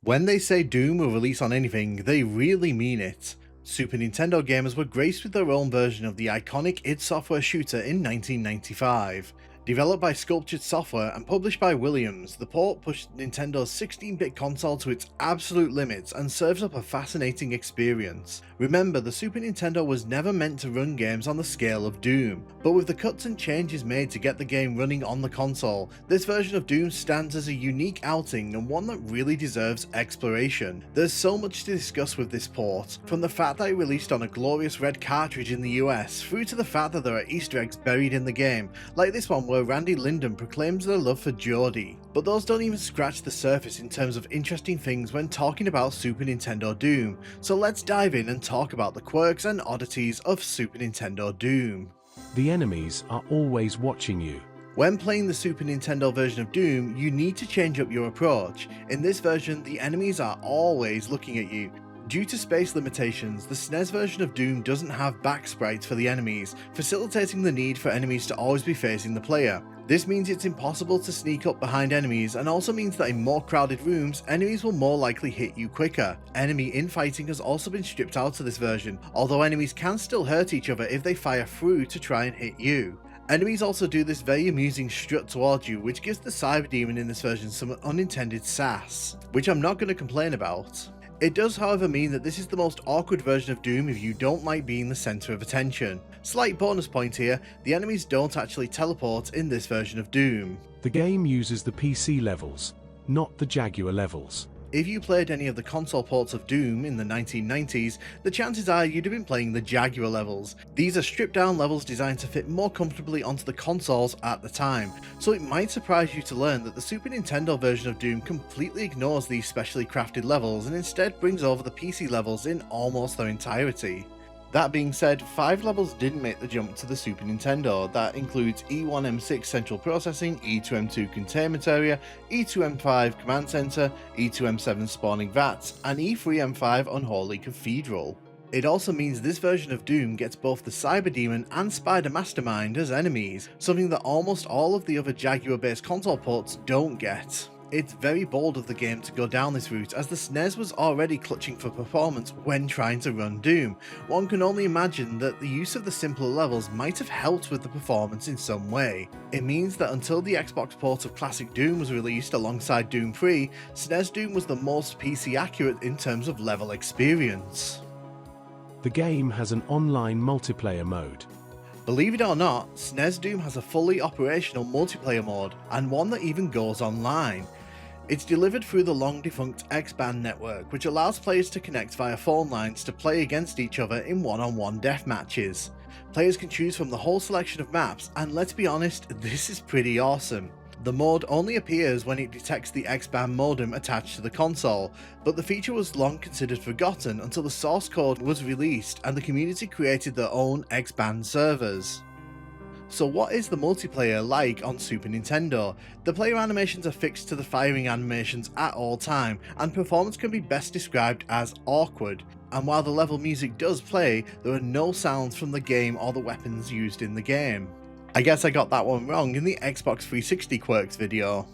When they say Doom will release on anything, they really mean it. Super Nintendo gamers were graced with their own version of the iconic id Software shooter in 1995. Developed by Sculptured Software and published by Williams, the port pushed Nintendo's 16-bit console to its absolute limits and serves up a fascinating experience. Remember, the Super Nintendo was never meant to run games on the scale of Doom, but with the cuts and changes made to get the game running on the console, this version of Doom stands as a unique outing and one that really deserves exploration. There's so much to discuss with this port, from the fact that it released on a glorious red cartridge in the US, through to the fact that there are Easter eggs buried in the game, like this one where Randy Linden proclaims their love for Geordie. But those don't even scratch the surface in terms of interesting things when talking about Super Nintendo Doom, so let's dive in and talk about the quirks and oddities of Super Nintendo Doom. The enemies are always watching you. When playing the Super Nintendo version of Doom, you need to change up your approach. In this version, the enemies are always looking at you. Due to space limitations, the SNES version of Doom doesn't have back sprites for the enemies, facilitating the need for enemies to always be facing the player. This means it's impossible to sneak up behind enemies, and also means that in more crowded rooms, enemies will more likely hit you quicker. Enemy infighting has also been stripped out of this version, although enemies can still hurt each other if they fire through to try and hit you. Enemies also do this very amusing strut towards you, which gives the Cyber Demon in this version some unintended sass, which I'm not going to complain about. It does however mean that this is the most awkward version of Doom if you don't like being the centre of attention. Slight bonus point here, the enemies don't actually teleport in this version of Doom. The game uses the PC levels, not the Jaguar levels. If you played any of the console ports of Doom in the 1990s, the chances are you'd have been playing the Jaguar levels. These are stripped down levels designed to fit more comfortably onto the consoles at the time, so it might surprise you to learn that the Super Nintendo version of Doom completely ignores these specially crafted levels and instead brings over the PC levels in almost their entirety. That being said, 5 levels didn't make the jump to the Super Nintendo. That includes E1M6 Central Processing, E2M2 Containment Area, E2M5 Command Center, E2M7 Spawning Vats, and E3M5 Unholy Cathedral. It also means this version of Doom gets both the Cyber Demon and Spider Mastermind as enemies, something that almost all of the other Jaguar-based console ports don't get. It's very bold of the game to go down this route, as the SNES was already clutching for performance when trying to run Doom. One can only imagine that the use of the simpler levels might have helped with the performance in some way. It means that until the Xbox port of classic Doom was released alongside Doom 3, SNES Doom was the most PC accurate in terms of level experience. The game has an online multiplayer mode. Believe it or not, SNES Doom has a fully operational multiplayer mode, and one that even goes online. It's delivered through the long-defunct X-Band network, which allows players to connect via phone lines to play against each other in one-on-one deathmatches. Players can choose from the whole selection of maps, and let's be honest, this is pretty awesome. The mode only appears when it detects the X-Band modem attached to the console, but the feature was long considered forgotten until the source code was released and the community created their own X-Band servers. So what is the multiplayer like on Super Nintendo? The player animations are fixed to the firing animations at all time, and performance can be best described as awkward. And while the level music does play, there are no sounds from the game or the weapons used in the game. I guess I got that one wrong in the Xbox 360 Quirks video.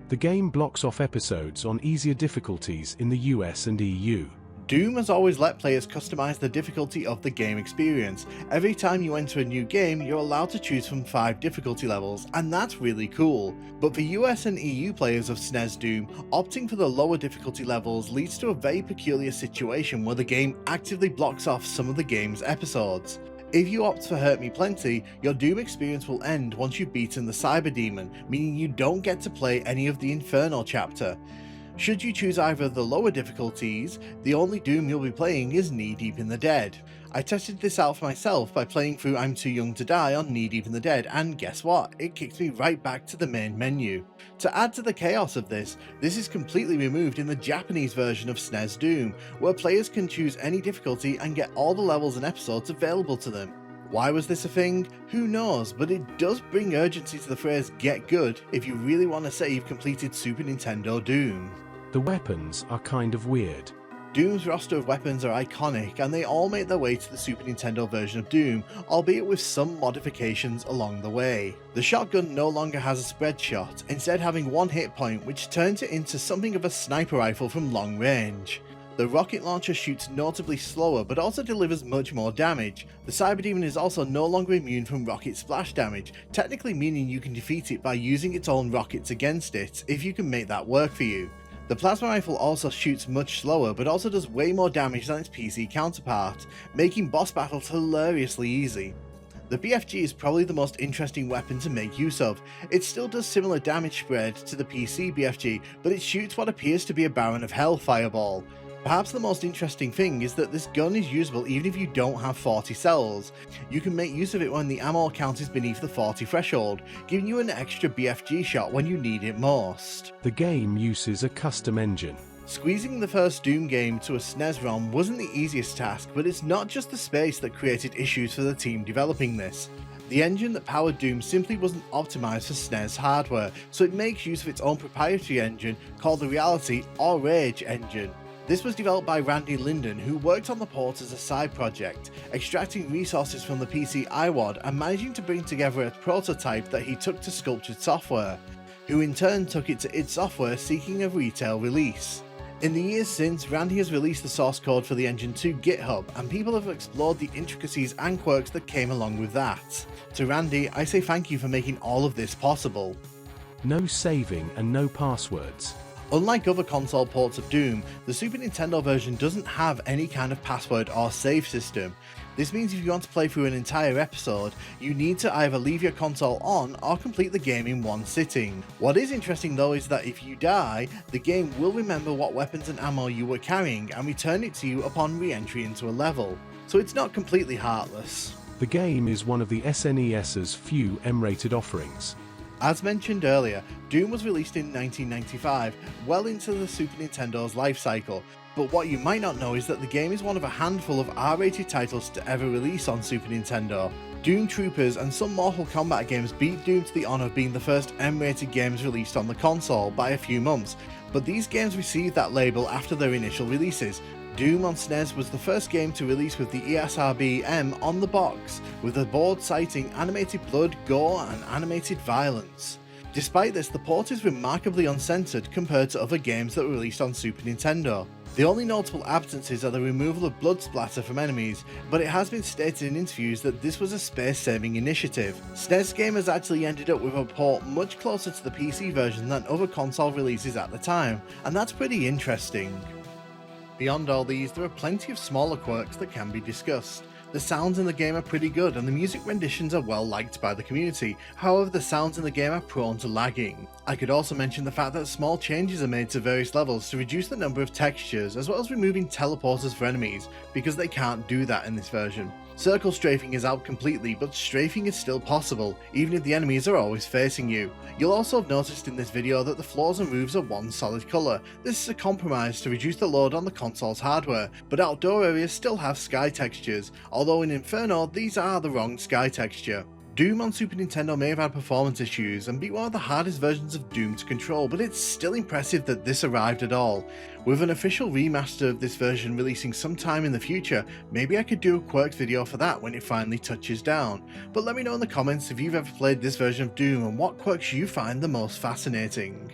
The game blocks off episodes on easier difficulties in the US and EU. Doom has always let players customize the difficulty of the game experience. Every time you enter a new game, you're allowed to choose from 5 difficulty levels, and that's really cool. But for US and EU players of SNES Doom, opting for the lower difficulty levels leads to a very peculiar situation where the game actively blocks off some of the game's episodes. If you opt for Hurt Me Plenty, your Doom experience will end once you've beaten the Cyber Demon, meaning you don't get to play any of the Inferno chapter. Should you choose either of the lower difficulties, the only Doom you'll be playing is Knee Deep in the Dead. I tested this out for myself by playing through I'm Too Young to Die on Knee Deep in the Dead, and guess what? It kicked me right back to the main menu. To add to the chaos of this is completely removed in the Japanese version of SNES Doom, where players can choose any difficulty and get all the levels and episodes available to them. Why was this a thing? Who knows, but it does bring urgency to the phrase "get good" if you really want to say you've completed Super Nintendo Doom. The weapons are kind of weird. Doom's roster of weapons are iconic, and they all make their way to the Super Nintendo version of Doom, albeit with some modifications along the way. The shotgun no longer has a spread shot, instead having one hit point, which turns it into something of a sniper rifle from long range. The rocket launcher shoots notably slower, but also delivers much more damage. The Cyber Demon is also no longer immune from rocket splash damage, technically meaning you can defeat it by using its own rockets against it, if you can make that work for you. The plasma rifle also shoots much slower, but also does way more damage than its PC counterpart, making boss battles hilariously easy. The BFG is probably the most interesting weapon to make use of. It still does similar damage spread to the PC BFG, but it shoots what appears to be a Baron of Hell fireball. Perhaps the most interesting thing is that this gun is usable even if you don't have 40 cells. You can make use of it when the ammo count is beneath the 40 threshold, giving you an extra BFG shot when you need it most. The game uses a custom engine. Squeezing the first Doom game to a SNES ROM wasn't the easiest task, but it's not just the space that created issues for the team developing this. The engine that powered Doom simply wasn't optimized for SNES hardware, so it makes use of its own proprietary engine called the Reality or Rage engine. This was developed by Randy Linden, who worked on the port as a side project, extracting resources from the PC iWAD and managing to bring together a prototype that he took to Sculptured Software, who in turn took it to id Software seeking a retail release. In the years since, Randy has released the source code for the engine to GitHub, and people have explored the intricacies and quirks that came along with that. To Randy, I say thank you for making all of this possible. No saving and no passwords. Unlike other console ports of Doom, the Super Nintendo version doesn't have any kind of password or save system. This means if you want to play through an entire episode, you need to either leave your console on or complete the game in one sitting. What is interesting though is that if you die, the game will remember what weapons and ammo you were carrying and return it to you upon re-entry into a level, so it's not completely heartless. The game is one of the SNES's few M-rated offerings. As mentioned earlier, Doom was released in 1995, well into the Super Nintendo's life cycle, but what you might not know is that the game is one of a handful of R-rated titles to ever release on Super Nintendo. Doom Troopers and some Mortal Kombat games beat Doom to the honour of being the first M-rated games released on the console by a few months, but these games received that label after their initial releases. Doom on SNES was the first game to release with the ESRB-M on the box, with the board citing animated blood, gore and animated violence. Despite this, the port is remarkably uncensored compared to other games that were released on Super Nintendo. The only notable absences are the removal of blood splatter from enemies, but it has been stated in interviews that this was a space-saving initiative. SNES gamers actually ended up with a port much closer to the PC version than other console releases at the time, and that's pretty interesting. Beyond all these, there are plenty of smaller quirks that can be discussed. The sounds in the game are pretty good and the music renditions are well liked by the community, however the sounds in the game are prone to lagging. I could also mention the fact that small changes are made to various levels to reduce the number of textures, as well as removing teleporters for enemies, because they can't do that in this version. Circle strafing is out completely, but strafing is still possible, even if the enemies are always facing you. You'll also have noticed in this video that the floors and roofs are one solid colour. This is a compromise to reduce the load on the console's hardware, but outdoor areas still have sky textures, although in Inferno these are the wrong sky texture. Doom on Super Nintendo may have had performance issues and be one of the hardest versions of Doom to control, but it's still impressive that this arrived at all. With an official remaster of this version releasing sometime in the future, maybe I could do a Quirks video for that when it finally touches down. But let me know in the comments if you've ever played this version of Doom and what quirks you find the most fascinating.